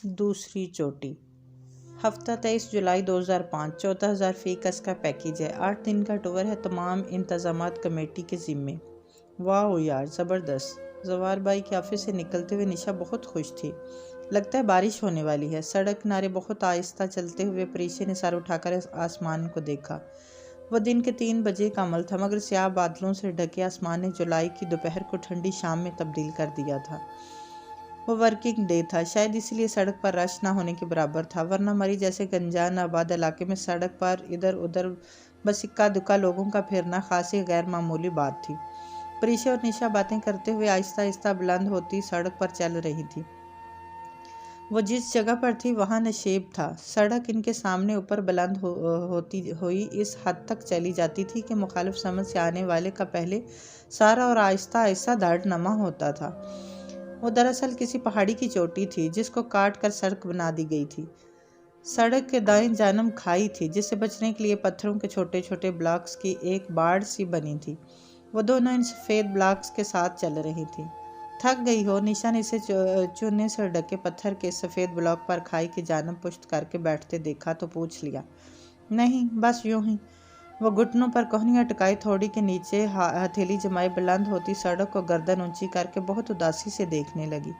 दूसरी चोटी। हफ्ता 23 जुलाई 2005। 14,000 फ़ी कस का पैकेज है। 8 दिन का टूर है। तमाम इंतजामात कमेटी के ज़िम्मे। वाह यार ज़बरदस्त। जवार भाई के ऑफिस से निकलते हुए निशा बहुत खुश थी। लगता है बारिश होने वाली है। सड़क किनारे बहुत आहिस्ता चलते हुए प्रीशे ने सर उठाकर आसमान को देखा। वह दिन के 3 बजे का अमल था, मगर स्याह बादलों से ढके आसमान ने जुलाई की दोपहर को ठंडी शाम में तब्दील कर दिया था। वो वर्किंग डे था, शायद इसलिए सड़क पर रश ना होने के बराबर था, वरना मरी जैसे गंजान आबाद इलाके में सड़क पर इधर उधर बस इक्का दुक्का लोगों का फिरना खासी गैर मामूली बात थी। प्रीशा और निशा बातें करते हुए आहिस्ता आहिस्ता बुलंद होती सड़क पर चल रही थी। वो जिस जगह पर थी वहाँ नशेब था। सड़क इनके सामने ऊपर बुलंद होती हुई इस हद तक चली जाती थी कि मुखालिफ समझ से आने वाले का पहले सारा और आहिस्ता आहिस्ता दर्दनमा होता था। वो दरअसल किसी पहाड़ी की चोटी थी जिसको काट कर सड़क बना दी गई थी। सड़क के दाएं जानब खाई थी जिससे बचने के लिए पत्थरों के छोटे छोटे ब्लॉक्स की एक बाड़ सी बनी थी। वो दोनों इन सफ़ेद ब्लॉक्स के साथ चल रही थी। थक गई हो, निशा ने इसे चूने से ढके पत्थर के सफ़ेद ब्लॉक पर खाई की जानब पुश्त करके बैठते देखा तो पूछ लिया, नहीं बस यूं ही। वो घुटनों पर कोहनियाँ टिकाई थोड़ी के नीचे हथेली जमाए बुलंद होती सड़क को गर्दन ऊंची करके बहुत उदासी से देखने लगी।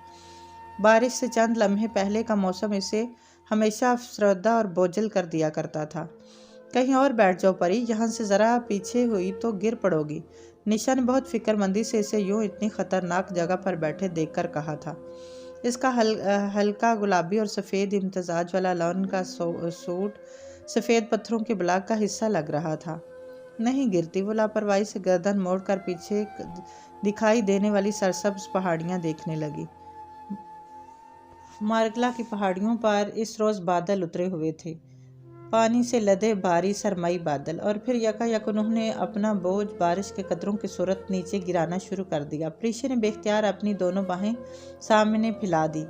बारिश से चंद लम्हे पहले का मौसम इसे हमेशा अफसरदा और बोझल कर दिया करता था। कहीं और बैठ जाओ परी, यहाँ से ज़रा पीछे हुई तो गिर पड़ोगी। निशा ने बहुत फिक्रमंदी से इसे यूं इतनी ख़तरनाक जगह पर बैठे देखकर कहा था। इसका हल्का गुलाबी और सफ़ेद इम्तजाज वाला लॉन का सूट सफ़ेद पत्थरों के ब्लॉक का हिस्सा लग रहा था। नहीं गिरती। वो लापरवाही से गर्दन मोड़कर पीछे दिखाई देने वाली सरसब्ज पहाड़ियाँ देखने लगी। मार्गला की पहाड़ियों पर इस रोज़ बादल उतरे हुए थे, पानी से लदे भारी सरमई बादल, और फिर यकायक उन्होंने अपना बोझ बारिश के कतरों की सूरत नीचे गिराना शुरू कर दिया। प्रीशा ने बेख्तियार अपनी दोनों बाहें सामने फैला दी।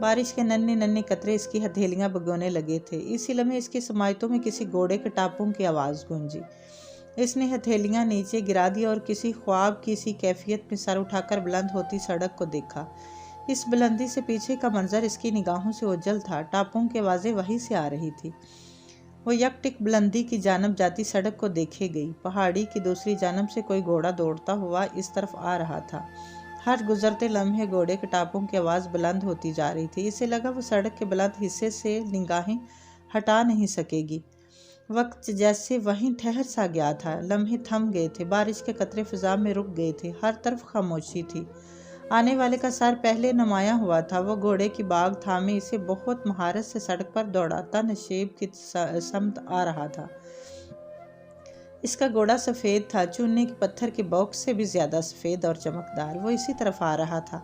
बारिश के नन्हे नन्हे कतरे इसकी हथेलियां भिगोने लगे थे। इसी लम्हे इसकी समायतों में किसी घोड़े के टापों की आवाज़ गूंजी। इसने हथेलियां नीचे गिरा दी और किसी ख्वाब की सी कैफियत में सर उठाकर बुलंद होती सड़क को देखा। इस बुलंदी से पीछे का मंजर इसकी निगाहों से ओझल था। टापों की आवाज़ें वहीं से आ रही थी। वो यकटिक बुलंदी की जानब जाती सड़क को देखे गई। पहाड़ी की दूसरी जानब से कोई घोड़ा दौड़ता हुआ इस तरफ आ रहा था। हर गुजरते लम्हे घोड़े के टापों की आवाज़ बुलंद होती जा रही थी। इसे लगा वो सड़क के बुलंद हिस्से से निगाहें हटा नहीं सकेगी। वक्त जैसे वहीं ठहर सा गया था। लम्हे थम गए थे। बारिश के कतरे फिजा में रुक गए थे। हर तरफ खामोशी थी। आने वाले का सर पहले नुमाया हुआ था। वो घोड़े की बाग थामे इसे बहुत महारत से सड़क पर दौड़ाता नशेब की समत आ रहा था। इसका घोड़ा सफ़ेद था, चूने के पत्थर के बॉक्स से भी ज़्यादा सफ़ेद और चमकदार। वो इसी तरफ आ रहा था।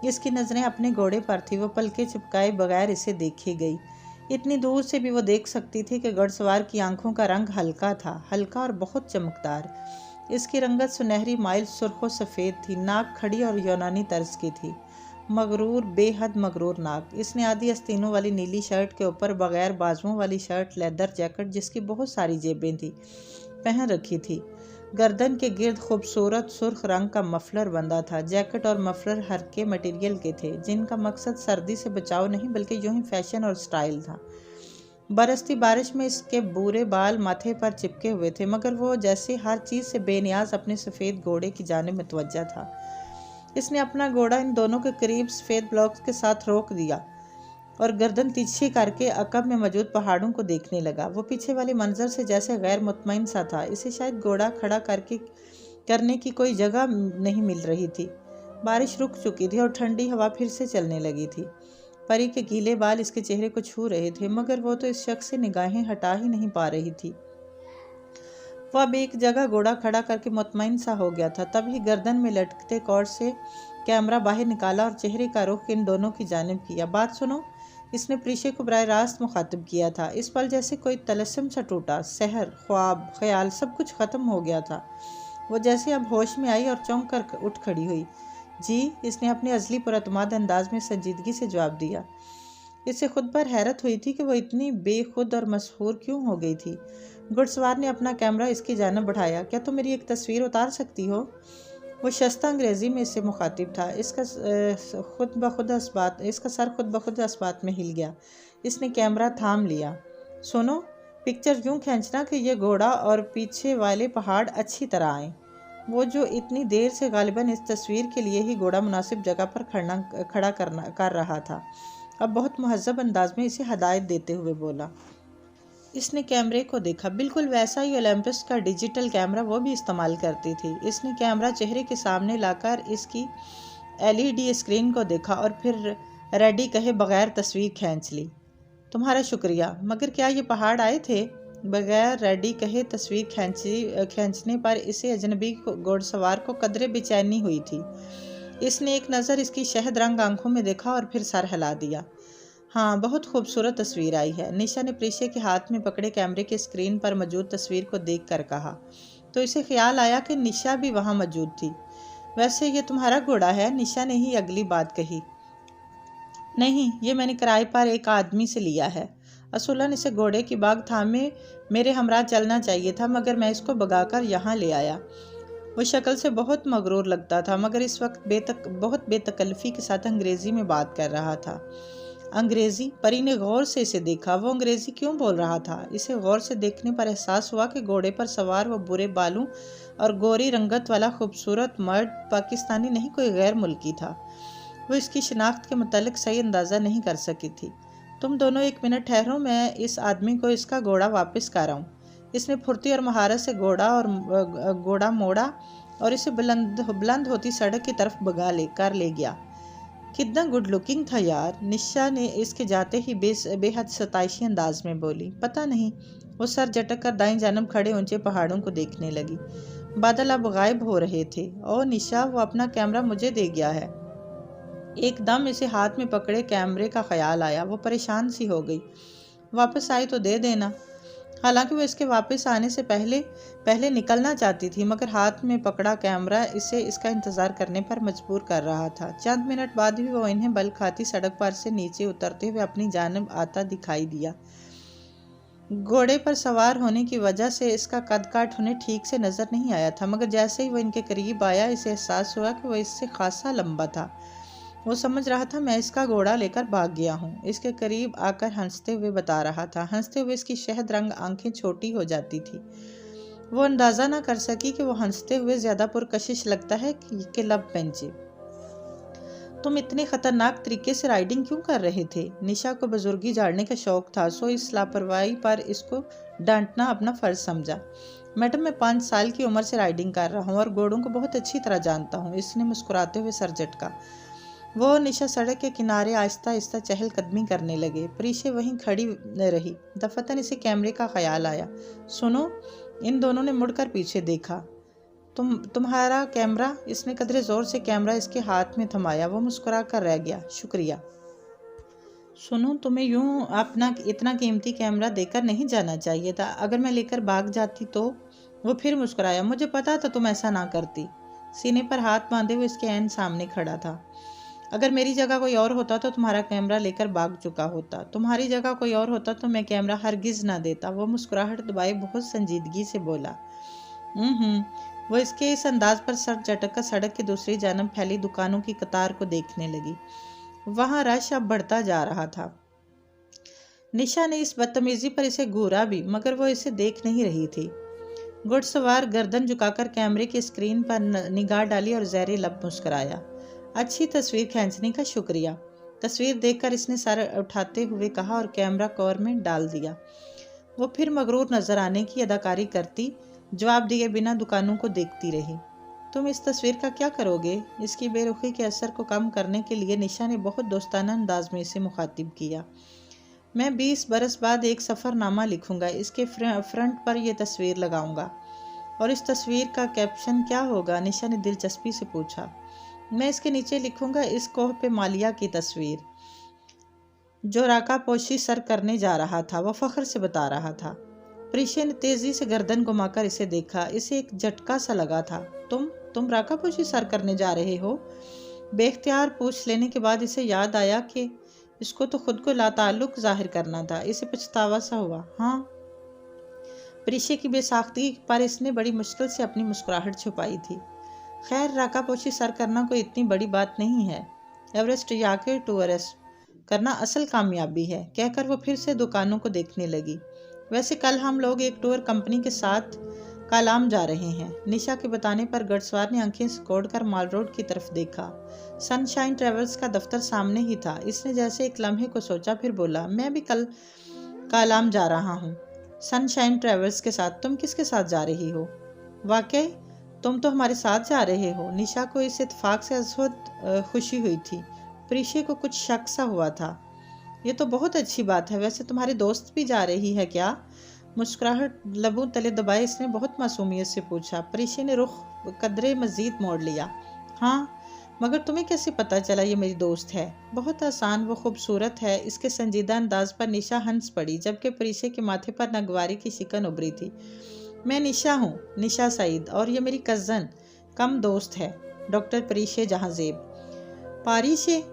इसकी नज़रें अपने घोड़े पर थी। वो पलके चिपकाए बगैर इसे देखे गई। इतनी दूर से भी वो देख सकती थी कि घुड़सवार की आंखों का रंग हल्का था, हल्का और बहुत चमकदार। इसकी रंगत सुनहरी माइल सुर्ख सफ़ेद थी। नाक खड़ी और यूनानी तर्ज की थी, मगरूर, बेहद मगरूर नाक। इसने आधी आस्तीनों वाली नीली शर्ट के ऊपर बगैर बाजुओं वाली शर्ट, लेदर जैकेट जिसकी बहुत सारी जेबें थी, पहन रखी थी। गर्दन के गिर्द खूबसूरत सुर्ख रंग का मफलर बंधा था। जैकेट और मफलर हल्के मटेरियल के थे, जिनका मकसद सर्दी से बचाव नहीं बल्कि यूं ही फैशन और स्टाइल था। बरसती बारिश में इसके बूरे बाल माथे पर चिपके हुए थे, मगर वो जैसे हर चीज़ से बेनियाज अपने सफ़ेद घोड़े की जानिब मुतवज्जा था। इसने अपना घोड़ा इन दोनों के करीब सफ़ेद ब्लॉक्स के साथ रोक दिया और गर्दन तिरछी करके अकब में मौजूद पहाड़ों को देखने लगा। वो पीछे वाले मंजर से जैसे गैर मुतमईन सा था। इसे शायद घोड़ा खड़ा करने की कोई जगह नहीं मिल रही थी। बारिश रुक चुकी थी और ठंडी हवा फिर से चलने लगी थी। परी के गीले बाल इसके चेहरे को छू रहे थे, मगर वो तो इस शख्स से निगाहें हटा ही नहीं पा रही थी। वह अब एक जगह घोड़ा खड़ा करके मुतमईन सा हो गया था। तभी गर्दन में लटकते कॉर्ड से कैमरा बाहर निकाला और चेहरे का रुख इन दोनों की जानिब किया। बात सुनो, इसने प्रीशे को बराह रास्त मुखातिब किया था। इस पल जैसे कोई तलस्सुम सा टूटा। सहर, ख्वाब, ख्याल सब कुछ ख़त्म हो गया था। वो जैसे अब होश में आई और चौंक कर उठ खड़ी हुई। जी, इसने अपने अजली पुरअतमाद अंदाज में संजीदगी से जवाब दिया। इसे खुद पर हैरत हुई थी कि वो इतनी बेखुद और मशहूर क्यों हो गई थी। घुड़सवार ने अपना कैमरा इसकी जानब बढ़ाया। क्या तुम मेरी एक तस्वीर उतार सकती हो? वो शस्ता अंग्रेज़ी में इससे मुखातिब था। इसका सर खुद ब खुद इस्बात में हिल गया। इसने कैमरा थाम लिया। सुनो, पिक्चर यूँ खींचना कि ये घोड़ा और पीछे वाले पहाड़ अच्छी तरह आएँ। वो जो इतनी देर से गालिबन इस तस्वीर के लिए ही घोड़ा मुनासिब जगह पर खड़ा कर रहा था, अब बहुत मुहज़्ज़ब अंदाज में इसे हदायत देते हुए बोला। इसने कैमरे को देखा, बिल्कुल वैसा ही ओलंपस का डिजिटल कैमरा वो भी इस्तेमाल करती थी। इसने कैमरा चेहरे के सामने लाकर इसकी एलईडी स्क्रीन को देखा और फिर रेडी कहे बगैर तस्वीर खींच ली। तुम्हारा शुक्रिया, मगर क्या ये पहाड़ आए थे? बगैर रेडी कहे तस्वीर खींचने पर इसे अजनबी घोड़सवार को कदरे बेचैनी हुई थी। इसने एक नज़र इसकी शहद रंग आंखों में देखा और फिर सर हिला दिया। हाँ, बहुत खूबसूरत तस्वीर आई है, निशा ने प्रीशे के हाथ में पकड़े कैमरे के स्क्रीन पर मौजूद तस्वीर को देखकर कहा। तो इसे ख्याल आया कि निशा भी वहाँ मौजूद थी। वैसे ये तुम्हारा घोड़ा है? निशा ने ही अगली बात कही। नहीं, ये मैंने किराए पर एक आदमी से लिया है। असुलन इसे घोड़े की बाग थामे मेरे हमरा चलना चाहिए था, मगर मैं इसको भगाकर यहाँ ले आया। वो शक्ल से बहुत मगरूर लगता था, मगर इस वक्त बहुत बेतकल्फ़ी के साथ अंग्रेज़ी में बात कर रहा था। अंग्रेज़ी? परी ने गौर से इसे देखा। वो अंग्रेज़ी क्यों बोल रहा था? इसे गौर से देखने पर एहसास हुआ कि घोड़े पर सवार वो बुरे बालों और गोरी रंगत वाला खूबसूरत मर्द पाकिस्तानी नहीं, कोई गैर मुल्की था। वो इसकी शिनाख्त के मुतालिक सही अंदाज़ा नहीं कर सकी थी। तुम दोनों 1 मिनट ठहरो, मैं इस आदमी को इसका घोड़ा वापस कराऊं। इसने फुर्ती और महारत से घोड़ा मोड़ा और इसे बुलंद होती सड़क की तरफ कर ले गया। कितना गुड लुकिंग था यार, निशा ने इसके जाते ही बेहद सताइशी अंदाज में बोली। पता नहीं। वो सर झटक कर दाईं जानब खड़े ऊंचे पहाड़ों को देखने लगी। बादल अब गायब हो रहे थे। ओ निशा, वो अपना कैमरा मुझे दे गया है। एकदम इसे हाथ में पकड़े कैमरे का ख्याल आया। वो परेशान सी हो गई। वापस आई तो दे देना। हालांकि वो इसके वापस आने से पहले निकलना चाहती थी, मगर हाथ में पकड़ा कैमरा इसे इसका इंतज़ार करने पर मजबूर कर रहा था। चंद मिनट बाद भी वो इन्हें बल खाती सड़क पर से नीचे उतरते हुए अपनी जानिब आता दिखाई दिया। घोड़े पर सवार होने की वजह से इसका कद काठ उन्हें ठीक से नज़र नहीं आया था, मगर जैसे ही वो इनके करीब आया इसे एहसास हुआ कि वह इससे खासा लंबा था। वो समझ रहा था मैं इसका घोड़ा लेकर भाग गया हूँ। इसके करीब आकर हंसते हुए बता रहा था। हंसते हुए इसकी शहद रंग आंखें छोटी हो जाती थी। वो अंदाज़ा ना कर सकी कि वो हंसते हुए ज़्यादा पुरकशिश लगता है कि लब पेंचे। तुम इतने ख़तरनाक तरीके से राइडिंग क्यों कर रहे थे? निशा को बुजुर्गी झाड़ने का शौक़ था, सो इस लापरवाही पर इसको डांटना अपना फ़र्ज़ समझा। मैडम, मैं 5 साल की उम्र से राइडिंग कर रहा हूँ और घोड़ों को बहुत अच्छी तरह जानता हूँ। इसने मुस्कुराते हुए सर झटका। वो निशा सड़क के किनारे आहिस्ता आहिस्ता चहलकदमी करने लगे। प्रीशे वहीं खड़ी रही। दफतन इसे कैमरे का ख्याल आया। सुनो, इन दोनों ने मुड़कर पीछे देखा। तुम्हारा कैमरा? इसने कदरे जोर से कैमरा इसके हाथ में थमाया। वो मुस्कुरा कर रह गया। शुक्रिया। सुनो, तुम्हें यूं अपना इतना कीमती कैमरा देकर नहीं जाना चाहिए था। अगर मैं लेकर भाग जाती तो? वो फिर मुस्कुराया। मुझे पता था तुम ऐसा ना करती। सीने पर हाथ बांधे हुए इसके ऐन सामने खड़ा था। अगर मेरी जगह कोई और होता तो तुम्हारा कैमरा लेकर भाग चुका होता। तुम्हारी जगह कोई और होता तो मैं कैमरा हरगिज़ ना देता। वो मुस्कुराहट दबाए बहुत संजीदगी से बोला। वो इसके इस अंदाज पर सर झटक कर सड़क की दूसरी जानब फैली दुकानों की कतार को देखने लगी। वहाँ रश अब बढ़ता जा रहा था। निशा ने इस बदतमीजी पर इसे घूरा भी, मगर वो इसे देख नहीं रही थी। घुड़सवार गर्दन झुकाकर कैमरे की स्क्रीन पर निगाह डाली और ज़हरी लब मुस्कुराया। अच्छी तस्वीर खींचने का शुक्रिया। तस्वीर देखकर इसने सर उठाते हुए कहा और कैमरा कवर में डाल दिया। वो फिर मगरूर नजर आने की अदाकारी करती जवाब दिए बिना दुकानों को देखती रही। तुम इस तस्वीर का क्या करोगे? इसकी बेरुखी के असर को कम करने के लिए निशा ने बहुत दोस्ताना अंदाज में इसे मुखातिब किया। मैं 20 बरस बाद एक सफ़रनामा लिखूंगा। इसके फ्रंट पर यह तस्वीर लगाऊंगा। और इस तस्वीर का कैप्शन क्या होगा? निशा ने दिलचस्पी से पूछा। मैं इसके नीचे लिखूंगा, इस कोह पे मालिया की तस्वीर। जो राका पोशी सर करने जा रहा था, वह फख्र से बता रहा था। प्रीशे ने तेजी से गर्दन घुमाकर इसे देखा। इसे एक झटका सा लगा था। तुम राका पोशी सर करने जा रहे हो? बेख्तियार पूछ लेने के बाद इसे याद आया कि इसको तो खुद को लाताल्लुक जाहिर करना था। इसे पछतावा सा हुआ। हाँ। प्रीशे की बेसाख्तगी पर इसने बड़ी मुश्किल से अपनी मुस्कुराहट छुपाई थी। खैर, राकापोशी सर करना कोई इतनी बड़ी बात नहीं है। एवरेस्ट जाके टूरेस्ट करना असल कामयाबी है, कहकर वो फिर से दुकानों को देखने लगी। वैसे कल हम लोग एक टूर कंपनी के साथ कालाम जा रहे हैं। निशा के बताने पर गढ़सवार ने आंखें सिकोड़कर माल रोड की तरफ देखा। सनशाइन ट्रेवल्स का दफ्तर सामने ही था। इसने जैसे एक लम्हे को सोचा, फिर बोला, मैं भी कल कालाम जा रहा हूँ। सनशाइन ट्रेवल्स के साथ? तुम किसके साथ जा रही हो? वाकई तुम तो हमारे साथ जा रहे हो। निशा को इस इत्तेफाक से अजहद खुशी हुई थी। प्रीशे को कुछ शक सा हुआ था। ये तो बहुत अच्छी बात है। वैसे तुम्हारे दोस्त भी जा रही है क्या? मुस्कुराहट लबों तले दबाए इसने बहुत मासूमियत से पूछा। प्रीशे ने रुख कदरे मजीद मोड़ लिया। हाँ, मगर तुम्हें कैसे पता चला ये मेरी दोस्त है? बहुत आसान, वो खूबसूरत है। इसके संजीदा अंदाज पर निशा हंस पड़ी, जबकि प्रीशे के माथे पर नागवारी की शिकन उभरी थी। मैं निशा हूँ, निशा सईद, और ये मेरी कज़न कम दोस्त है, डॉक्टर प्रीशे जहांजेब। पारिशे?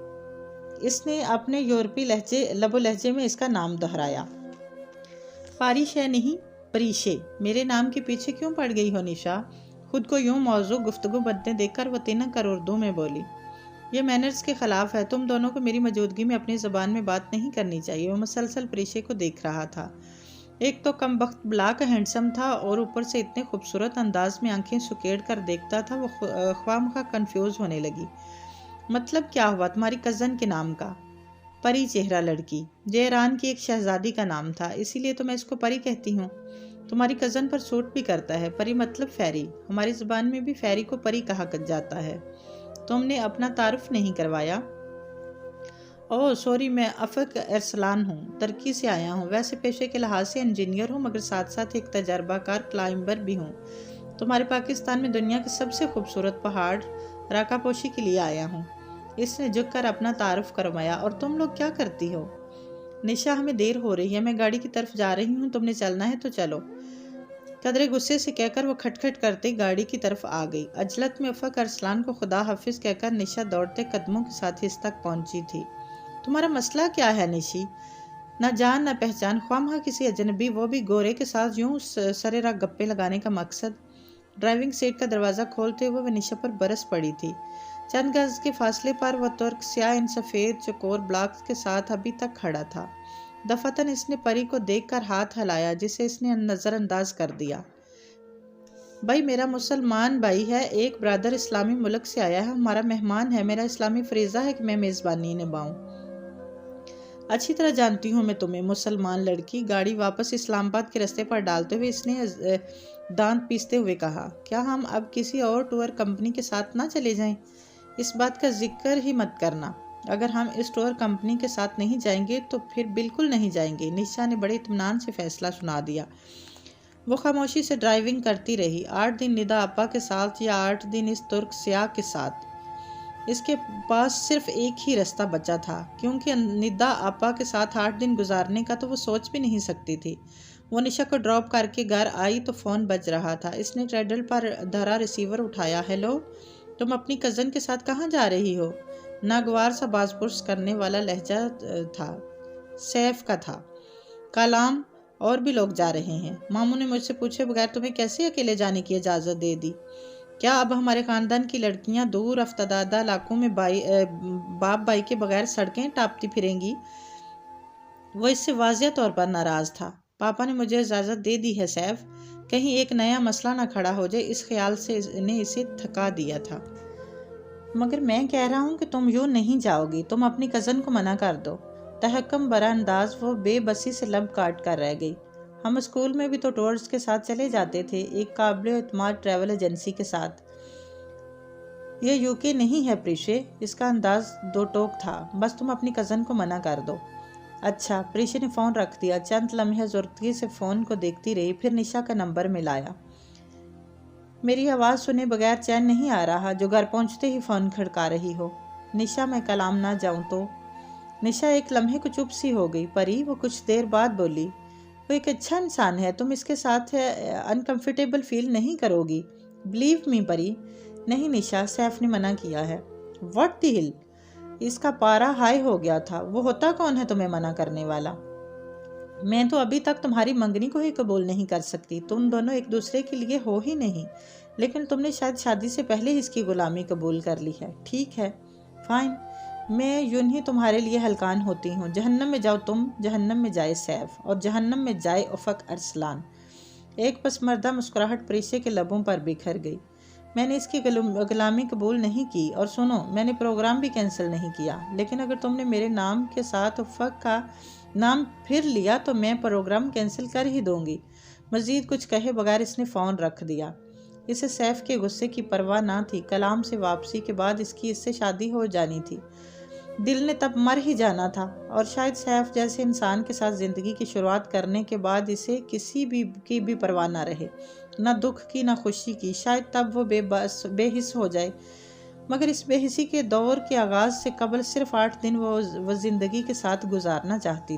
इसने अपने यूरोपी लबो लहजे में इसका नाम दोहराया। पारिशे नहीं, प्रीशे। मेरे नाम के पीछे क्यों पड़ गई हो निशा? खुद को यूं मौजू गुफ्तगू बनते देखकर वो तिनक कर उर्दू में बोली। ये मैनर्स के खिलाफ है। तुम दोनों को मेरी मौजूदगी में अपनी ज़बान में बात नहीं करनी चाहिए। वो मुसलसल प्रीशे को देख रहा था। एक तो कमबख्त ब्लाक हैंडसम था और ऊपर से इतने खूबसूरत अंदाज में आंखें सुकेड़ कर देखता था। वो ख्वामखा कंफ्यूज होने लगी। मतलब क्या हुआ तुम्हारी कज़न के नाम का? परी चेहरा लड़की। जयरान की एक शहजादी का नाम था, इसीलिए तो मैं इसको परी कहती हूँ। तुम्हारी कज़न पर सूट भी करता है। परी मतलब फेरी। हमारी ज़बान में भी फेरी को परी कहा जाता है। तुमने अपना तारुफ नहीं करवाया। ओह सॉरी, मैं अफक अरसलान हूँ, तुर्की से आया हूँ। वैसे पेशे के लिहाज से इंजीनियर हूँ, मगर साथ साथ एक तजर्बाकार क्लाइंबर भी हूँ। तुम्हारे पाकिस्तान में दुनिया के सबसे खूबसूरत पहाड़ राकापोशी के लिए आया हूँ। इसने झुककर अपना तारुफ करवाया। और तुम लोग क्या करती हो? निशा, हमें देर हो रही है, मैं गाड़ी की तरफ जा रही हूँ, तुमने चलना है तो चलो। कदरे गुस्से से कहकर वो खटखट करते गाड़ी की तरफ आ गई। अजलत में अफक अरसलान को खुदा हाफिज कहकर निशा दौड़ते कदमों के साथ इस तक पहुंची थी। तुम्हारा मसला क्या है निशी? न जान न पहचान, ख्वामखा किसी अजनबी, वो भी गोरे के साथ यूं सरेरा गप्पे लगाने का मकसद? ड्राइविंग सीट का दरवाज़ा खोलते हुए वह निशा पर बरस पड़ी थी। चंद गज के फासले पर वह तुर्क स्याह इन सफ़ेद चकोर ब्लॉक्स के साथ अभी तक खड़ा था। दफातन इसने परी को देखकर हाथ हिलाया, जिसे इसने नज़रअंदाज कर दिया। भाई, मेरा मुसलमान भाई है, एक ब्रदर इस्लामी मुल्क से आया है, हमारा मेहमान है। मेरा इस्लामी फरीज़ा है कि मैं मेज़बानी निभाऊं। अच्छी तरह जानती हूँ मैं तुम्हें, मुसलमान लड़की। गाड़ी वापस इस्लामाबाद के रास्ते पर डालते हुए इसने दांत पीसते हुए कहा, क्या हम अब किसी और टूर कंपनी के साथ ना चले जाएं? इस बात का जिक्र ही मत करना। अगर हम इस टूर कंपनी के साथ नहीं जाएंगे तो फिर बिल्कुल नहीं जाएंगे। निशा ने बड़े इत्मीनान से फैसला सुना दिया। वो खामोशी से ड्राइविंग करती रही। 8 दिन निदा आपा के साथ या 8 दिन इस तुर्क स्याह के साथ। इसके पास सिर्फ एक ही रास्ता बचा था, क्योंकि निदा आपा के साथ 8 दिन गुजारने का तो वो सोच भी नहीं सकती थी। वो निशा को ड्रॉप करके घर आई तो फ़ोन बज रहा था। इसने ट्रेडल पर धरा रिसीवर उठाया। हेलो, तुम अपनी कज़न के साथ कहाँ जा रही हो? नागवार सा बाजपुर्स करने वाला लहजा था। सैफ का था। कालाम और भी लोग जा रहे हैं। मामू ने मुझसे पूछे बगैर तुम्हें कैसे अकेले जाने की इजाज़त दे दी? क्या अब हमारे ख़ानदान की लड़कियां दूर अफ्तादा इलाकों में बाप भाई के बगैर सड़कें टापती फिरेंगी? वो इससे वाज़िया तौर पर नाराज़ था। पापा ने मुझे इजाज़त दे दी है सैफ, कहीं एक नया मसला ना खड़ा हो जाए, इस ख्याल से ने इसे थका दिया था। मगर मैं कह रहा हूँ कि तुम यूँ नहीं जाओगी। तुम अपनी कज़न को मना कर दो। तहक्कुम भरा अंदाज वो बेबसी से लब काट कर रह गई। हम स्कूल में भी तो टूर्स के साथ चले जाते थे, एक काबिल एतमाद ट्रैवल एजेंसी के साथ। ये यूके नहीं है प्रीशे। इसका अंदाज दो टोक था। बस तुम अपनी कज़न को मना कर दो। अच्छा। प्रीशे ने फ़ोन रख दिया। चंद लम्हे ज़ुर्दगी से फ़ोन को देखती रही, फिर निशा का नंबर मिलाया। मेरी आवाज़ सुने बगैर चैन नहीं आ रहा, जो घर पहुंचते ही फ़ोन खड़का रही हो। निशा, मैं कलाम ना जाऊं तो? निशा एक लम्हे को चुप सी हो गई। परी, वो कुछ देर बाद बोली, वो एक अच्छा इंसान है, तुम इसके साथ अनकंफर्टेबल फील नहीं करोगी। बिलीव मी परी। नहीं निशा, सैफ ने मना किया है। व्हाट द हिल? इसका पारा हाई हो गया था। वो होता कौन है तुम्हें मना करने वाला? मैं तो अभी तक तुम्हारी मंगनी को ही कबूल नहीं कर सकती। तुम दोनों एक दूसरे के लिए हो ही नहीं। लेकिन तुमने शायद शादी से पहले ही इसकी गुलामी कबूल कर ली है। ठीक है, फाइन, मैं यूं ही तुम्हारे लिए हलकान होती हूँ। जहन्नम में जाओ तुम, जहन्नम में जाए सैफ, और जहन्नम में जाए उफक अरसलान। एक पसमर्दा मुस्कुराहट प्रेषे के लबों पर बिखर गई। मैंने इसकी गुलामी कबूल नहीं की, और सुनो, मैंने प्रोग्राम भी कैंसिल नहीं किया। लेकिन अगर तुमने मेरे नाम के साथ उफक का नाम फिर लिया तो मैं प्रोग्राम कैंसिल कर ही दूंगी। मज़ीद कुछ कहे बगैर इसने फ़ोन रख दिया। इसे सैफ के गुस्से की परवाह ना थी। कलाम से वापसी के बाद इसकी इससे शादी हो जानी थी। दिल ने तब मर ही जाना था, और शायद सैफ जैसे इंसान के साथ ज़िंदगी की शुरुआत करने के बाद इसे किसी की भी परवाह ना रहे, ना दुख की ना खुशी की। शायद तब वो बेहिस हो जाए। मगर इस बेहिसी के दौर के आगाज़ से कबल सिर्फ 8 दिन वो ज़िंदगी के साथ गुजारना चाहती।